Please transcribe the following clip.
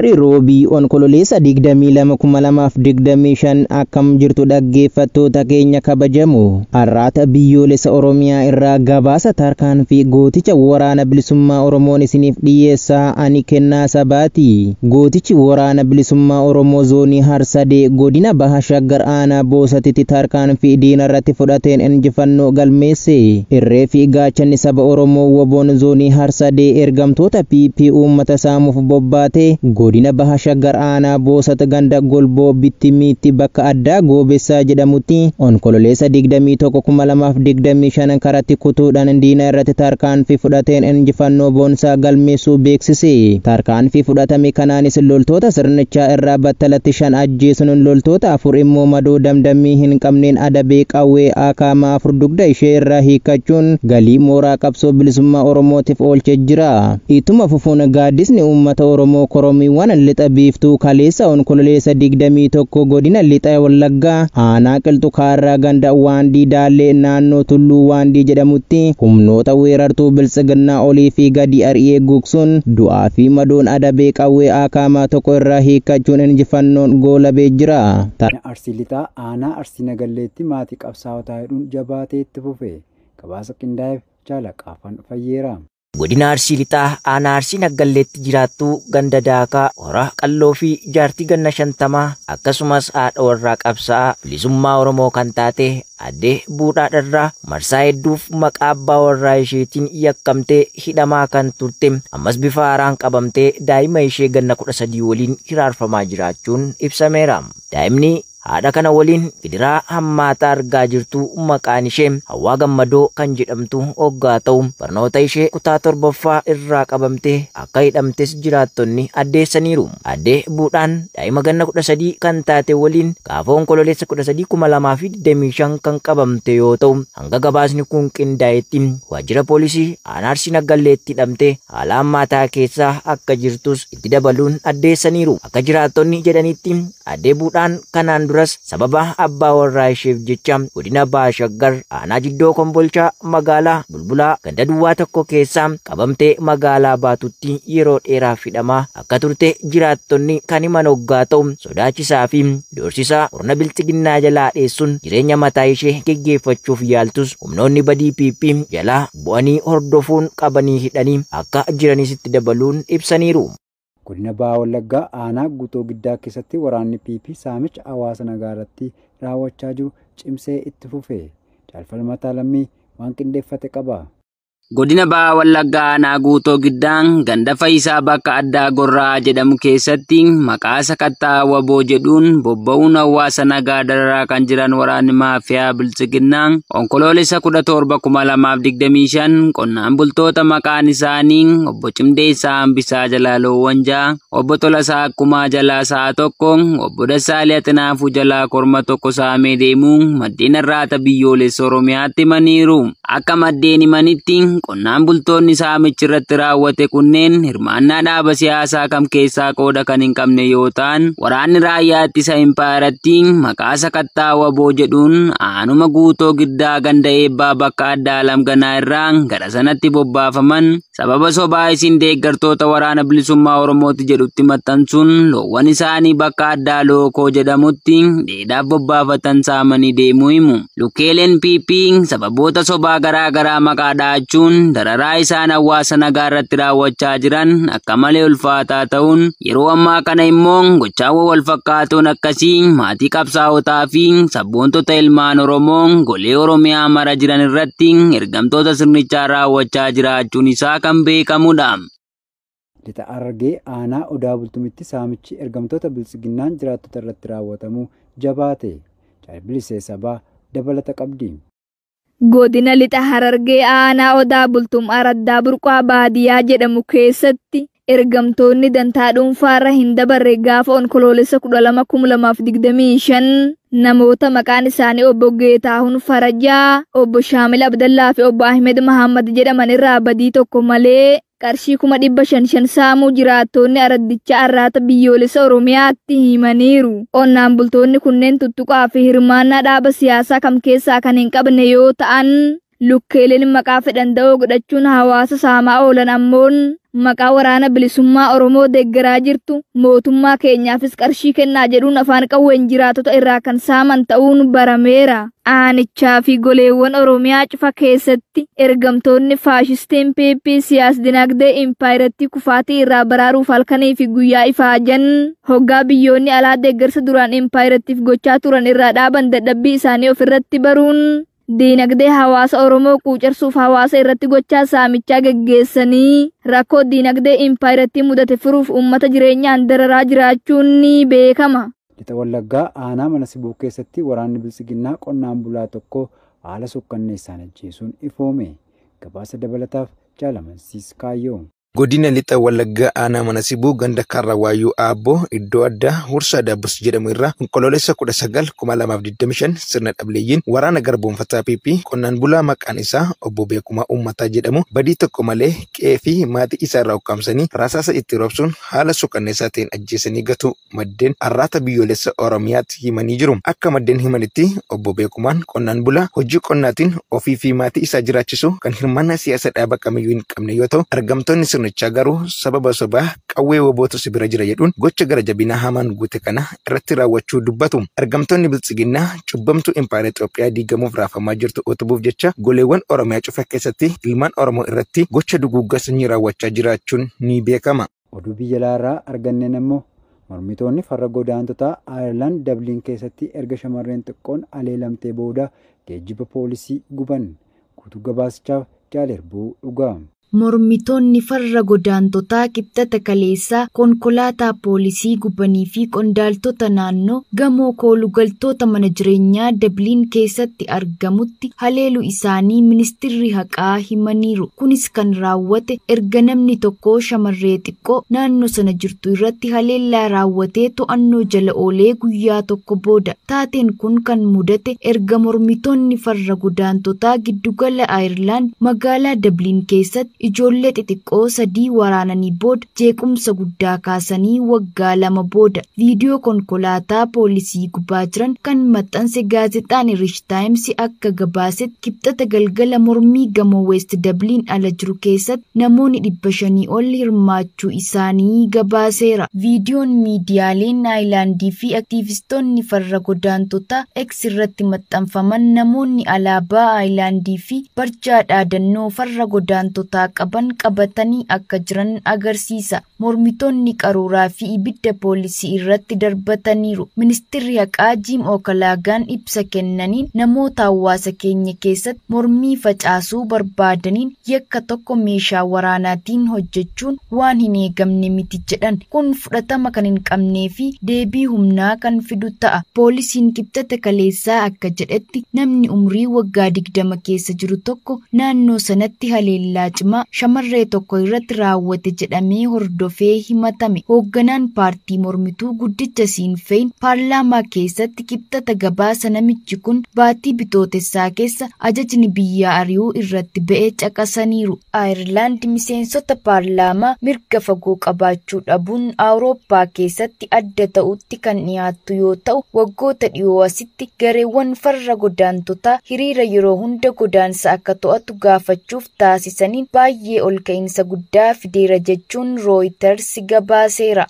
Roobii onkololeessa 22,2025 akkam jirtu dhaggeeffattoota keenya kabajamu. Har'aata biyyoolessa Oromiyaa irraa gabaasa tarkaanfii gooticha waraana bilisummaa Oromoon isiniif dhiyeessaa ani kennaa sabaati. Gootichi waraana bilisummaa Oromoo zoonii Harsadee godina Baha Shaggar aanaa Boosatitti tarkaanfii diina irratti fudhateen injifannoo galmeesse. Irree fi gaachanni saba Oromoo woboon zoonii Harsadee ergamtoota PP uummata saamuuf bobbaate godina Baha Shaggar aanaa Boosat ganda Golboo Bittimiitti bakka addaa Goobessaa jedhamutti onkololeessa 21,2025 karatti kutuudhaan diina irratti tarkaanfii fudhateen injifannoo boonsaa galmeessuu beeksise. Tarkaanfii fudhatame kanaanis loltoota sirnichaa irraa battalatti 5 ajjeesuun loltoota 4 immoo madoo damdammii hin qabneen adabee qawwee akaama 4 dugda ishee irraa hiikachuun galii mooraa qabsoo bilisummaa Oromootiif oolchee jira. Ituma fufuun gaaddisni uummata Oromoo koromiiwwan lixa biiftuu kaleessa onkololeessa 21 godina lixa Wallaggaa aanaa Qilxuu Kaarraa ganda Waandii Daallee naannoo Tulluu Waandii jedhamutti humnoota weerartuu biltsiginnaa olii fi gadi ari'ee gugsuun du'aa fi madoon adabee qawwee akaama 1 irraa hiikachuun injifannoon goolabee jira. Arsii lixaa aanaa Arsii Nagalleetti maatii qabsaa'otaa hedduun jabaatee itti fufe. Gabaasa qindaa'eef Jaalaqaafan Fayyeera. Godina Arsii lixaa aanaa Arsii Nagalleetti jiraattuu ganda Daakaa hora qalloo fi jaartii ganna 50 akkasumas haadha warraa qabsaa'aa bilisummaa Oromoo kan taate addee Buudhaadharraa marsaa hedduuf maqaa abbaa warraa isheetiin yakkamtee hidhamaa kan turte ammas bifa haaraan qabamtee daa'ima ishee ganna 13 waliin hiraarfamaa jiraachuun ibsameera. Daa'imni haadha kana waliin gidiraa hammaataa argaa jirtu maqaan ishee Hawwaa Gammadoo kan jedhamtu hoggaa ta'u barnoota ishee kutaa 7ffaa irraa qabamtee akka hidhamtes jiraattonni addeessaniiru. Addee Buudhaan daa'ima ganna 13 kan taate waliin gaafa onkololeessa 13,2025 kan qabamte yoo ta'u hanga gabaasni kun qindaa'etti waajjira poolisii aanaa Arsii Nagalleetti hidhamtee haala hammaataa keessaa akka jirtus itti dabaluun addeessaniiru. Akka jiraattonni jedhanitti addee Buudhaan kanaan duras sababa abbaa warraa isheef jecha godina Baha Shaggar aanaa Jiddoo Kombolchaa magaalaa Bulbulaa ganda duwwaa tokko keessaa qabamtee magaalaa baatutti yeroo dheeraaf hidhamaa akka turte jiraattonni kan himan hoggaa ta'u sodaachisaa fi doorsisaa murna biltsiginnaa jalaa dheessuun jireenya mataa ishee geggeeffachuuf yaaltus humnoonni badii PP jalaa bu'anii hordofuun qabanii hidhanii akka jiranis itti dabaluun ibsaniiru. Godina Baha Wallaggaa aanaa Guutoo Giddaa keessatti waraanni PP saamicha hawaasa nagaa irratti raawwachaa jiru cimsee itti fufe. Jaalfalmataa Lammii waan qindeeffate qaba. Godina Baha Wallaggaa aanaa Guutoo Giddaan ganda Fayisaa bakka addaa Gorraa jedhamu keessatti maqaa sakattaa waboo jedhuun bobba'uun hawaasa nagaa dararaa kan jiran waraanni maafiyaa biltsiginnaa onkololeessa 17,2025 qonnaan bultoota maqaan isaanii obbo Cimdeessaa Hambisaa Jalaaloo Wanjaa, obbo Tolasaa Akkumaa Jalaa Sa'a tokko, obbo Dassaalii Atinaafuu Jalaa Korma tokko saamee deemuu maddeen irraata biyyoolessa Oromiyaatti himaniiru. Akka maddeen himanitti qonnaan bultoonni saamichi irratti raawwate kunneen hirmaannaa dhaaba siyaasaa kam keessaa qooda kan hin qabne yoo ta'an waraanni raayyaa ittisa impaayaratti maqaa sakattaa waboo jedhuun aanuma Guutoo Giddaa ganda Eebbaa bakka addaa Lamganaa irraa gara sanatti bobbaafaman sababa sobaa isin deeggartoota waraana bilisummaa Oromooti jedhutti maxxansuun loowwan isaanii bakka addaa Lookoo jedhamutti dheedaaf bobbaafatan saamanii deemuu himu. Lukkeeleen PP sababoota sobaa garaa maqaa dha'achuun dararaa isaan hawaasa nagaa irratti raawwachaa jiran akka malee ulfaataa ta'uun yeroo ammaa kana immoo gochaawwan wal fakkaatoon akkasii maatii qabsaa'otaa fi sabboontota ilmaan Oromoo golee Oromiyaa mara jiran irratti ergamtoota sirnichaa raawwachaa jiraachuun isaa kan beekamudha. Lixa Harargee aanaa Odaa Bultumitti saamichi ergamtoota biltsiginnaan jiraattota irratti raawwatamu jabaate. Jaalbilisee sabaa dabalata qabdi. Godina lixa Harargee aanaa Odaa Bultum Araddaa Burqaa baadiyyaa jedhamu keessatti ergamtoonni dantaa dhuunfaarra hin dabarre gaafa onkololeessa 12,2025 namoota maqaan isaanii obbo Geetaahun Farajaa, obbo Shaamil Abdallaa fi obbo Ahmed Mahammad jedhaman irraa badii tokko malee qarshii 500 saamuu jiraattonni araddicha arraata biyyoolessa Oromiyaatti himaniiru. Qonnaan bultoonni kunneen tuttuqaa fi hirmaannaa dhaaba siyaasaa kam keessaa kan hin qabne yoo ta'an Lukkeeleen maqaa fedhanda'oo godhachuun hawaasa saamaa oolan ammoon maqaa waraana bilisummaa Oromoo deeggaraa jirtu mootummaa keenyaafis qarshii kennaa jedhuun afaan qawween jiraatota irraa kan saaman ta'uun barameera. Aanichaa fi goleewwan Oromiyaa cufa keessatti ergamtoonni faashistiin PP siyaas dinagdee impaayiratti kufaatii irraa baraaruuf halkanii fi guyyaa ifaajan hoggaa biyyoonni alaa deeggarsa duraan impaayirattiif gochaa turan irraa dhaaban dadhabbii isaanii ofirratti baruun diinagdee hawaasa Oromoo quucarsuuf hawaasa irratti gochaa saamichaa geggeessanii rakkoo diinagdee impaayiratti mudate furuuf uummata jireenyaan dararaa jiraachuun ni beekama. Lixa Wallaggaa aanaa mana sibuu keessatti waraanni bilisiginnaa qonnaan bulaa tokko haala sukkanneessaan ajjeesuun ifoome. Gabaasa dabalataaf Jaalamansiis Kaayyoo. Godina Lixa Wallaggaa aanaa mana sibuu ganda Karrawaayyuu Aabboo iddoo addaa Hursaa Daabbus jedhamu irraa onkoloolessa 19 2025 sirna dhableeyyiin waraana garboonfataa PP qonnaan bulaa maqaan isaa obbo Beekumaa Uummataa jedhamu badii tokko malee qe'ee fi maatii isaa irraa ukkaamsanii rasaasa itti roobsuun haala suukanneessaa ta'een ajjeesanii gatu maddeen arraata biyyoolessa Oromiyaatti himanii jiru. Akka maddeen himanitti obbo Beekumaan qonnaan bulaa hojii qonnaatiin ofii fi maatii isaa jiraachisu kan hirmaannaa siyaasa dhaaba kamiyyuu hin qabne yoo ta'u argamtoonni sirnichaa garuu sababa sobaa qawwee wobootu sibira jira jedhuun gocha gara jabinaa hamaan guute kana irratti raawwachuu dubbatu. Argamtoonni bilisiginnaa cubbamtuu impaayera Itoophiyaa diigamuuf raafamaa jirtu utubuuf jecha goleewwan Oromiyaa cufa keessatti ilmaan Oromoo irratti gocha duguuggaa sanyii raawwachaa jiraachuun ni beekama. Oduu biyya alaarraa arganneen ammoo mormitoonni farra godaantotaa Ayirlaand Dabliin keessatti erga shamarreen xiqqoon aleelamtee booda geejjiba poolisii guban. Guutuu gabaasichaaf Jaalerbuu dhugaa. Mormitoonni farra godaantotaa kibxata kaleessaa konkolaataa poolisii gubanii fi qondaaltota naannoo gamoo koolugaltoota mana jireenyaa Dabliin keessatti argamutti haleelu isaanii ministirri haqaa himaniiru. Kunis kan raawwate erga namni tokko shamarree xiqqoo naannoo sana jirtu irratti haleellaa raawwatee to'annoo jala oolee guyyaa tokko booda. Taateen kun kan mudate erga mormitoonni farra godaantotaa giddugala Ayirlaand magaalaa Dabliin keessatti ijoollee xixiqqoo 3 waraananii booda jeequmsa guddaa kaasanii waggaa 2 booda. Viidiyoo konkolaataa poolisii gubaa jiran kan maxxanse gaazexaan Irish Times akka gabaasetti kibxata galgala mormii gamoo West Dabliin ala jiru keessatti namoonni 500 ol hirmaachuu isaanii gabaaseera. Viidiyoon miidiyaaleen Aayilaandii fi aktiivistoonni farra godaantotaa X irratti maxxanfaman namoonni alaabaa Aayilaandii fi barjaa dhaadannoo farra godaantotaa qaban qabatanii akka jiran agarsiisa. Mormitoonni qaruuraa fi ibidda poolisii irratti darbataniiru. Ministirri haqaa Jim Okalaagaan ibsa kennaniin namoota hawaasa keenya keessatti mormii facaasuu barbaadaniin yakka tokko meeshaa waraanaatiin hojjechuun waan hin eegamne miti jedhan. Kun fudhatama kan hin qabnee fi deebii humnaa kan fidu ta'a. Poolisiin kibxata kaleessaa akka jedhetti namni umrii waggaa 20 keessa jiru tokko naannoo sanatti haleellaa cimaa shamarree tokko irratti raawwate jedhamee hordofee himatame. Hoogganaan paartii mormituu guddicha Sinn Féin paarlaamaa keessatti kibxata gabaasa namichi kun baatii bitootessaa keessa ajajni biyyaa ari'uu irratti ba'ee caqasaniiru. Ayirlaand miseensota paarlaamaa mirga fagoo qabaachuu dhabuun Awurooppaa keessatti adda ta'utti kan dhiyaattu yoo ta'u waggoota dhiyoo asitti gareewwan farra godaantotaa hiriira yeroo hunda godaansa akka to'atu gaafachuuf taasisaniin baay'ee ol ka'iinsa guddaa fideera jechuun Reuters gabaaseera.